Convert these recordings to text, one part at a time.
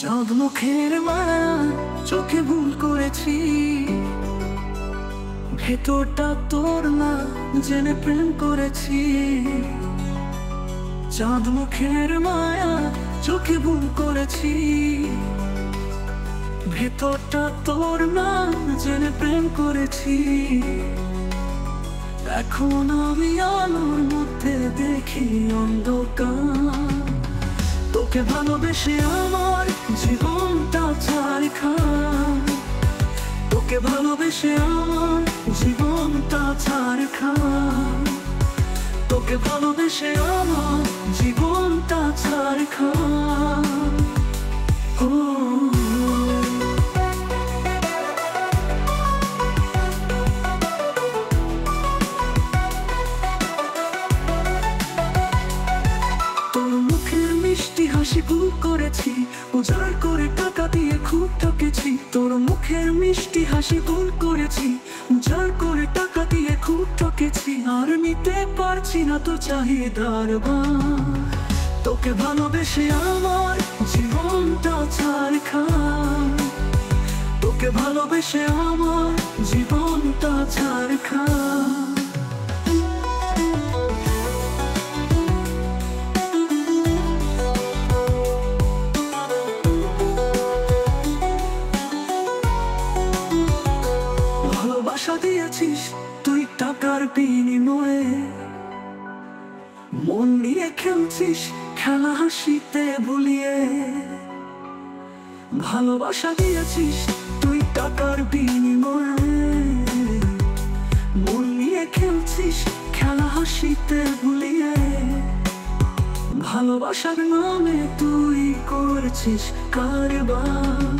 চাঁদ মুখের মায়া চোখে ভুল করেছি, ভেতরটা তোর না জেনে প্রেম করেছি। চাঁদ মুখের মায়া চোখে ভুল করেছি, ভেতরটা তোর না জেনে প্রেম করেছি। এখন আমি আলোর মধ্যে দেখি অন্ধকার, তোকে ভালোবেসে আমার জীবনটা ছারখার, তোকে ভালোবেসে আমার জীবনটা ছারখার, তোকে ভালোবেসে আমার জীবনটা ছারখার। তোর মুখের মিষ্টি হাসি ভুল করেছি, উজাড় করে টাকা দিয়ে খুব ঠকেছি। তোর মুখের মিষ্টি হাসি ভুল করেছি, উজাড় করে টাকা দিয়ে খুব ঠকেছি। আর নিতে পারছি না তো চাহিদার ভার, তোকে ভালোবেসে আমার জীবনটা ছারখার, তোকে ভালোবেসে আমার জীবনটা ছারখার। ভালোবাসা দিয়েছিস তুই টাকার বিনিময়ে, মন নিয়ে খেলছিস খেলা হাসিতে ভুলিয়ে। ভালোবাসা দিয়েছিস তুই টাকার বিনিময়ে, মন নিয়ে খেলছিস খেলা হাসিতে ভুলিয়ে। ভালোবাসার নামে তুই করছিস কারবার,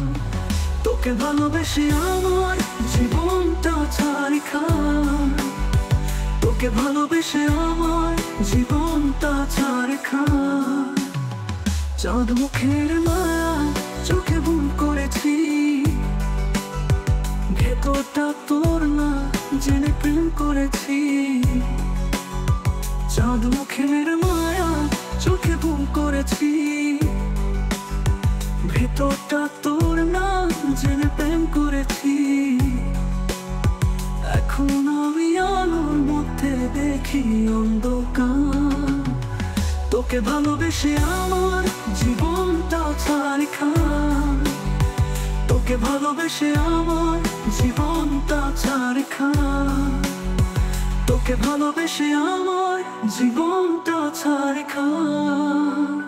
তোকে ভালোবেসে আমার জীবনটা ছারখার, তোকে ভালোবেসে আমার জীবনটা ছারখার। চাঁদ মুখের মায়া চোখে ভুল করেছি, ভেতরটা তোর না জেনে প্রেম করেছি। চাঁদ মুখের মায়া চোখে ভুল করেছি, ভেতরটা তোর না জেনে প্রেম করেছি। এখন আমি আলোর মধ্যে দেখি অন্ধকার, তোকে ভালোবেসে আমার জীবনটা ছারখার, তোকে ভালোবেসে আমার জীবনটা ছারখার, তোকে ভালোবেসে আমার জীবনটা ছারখার।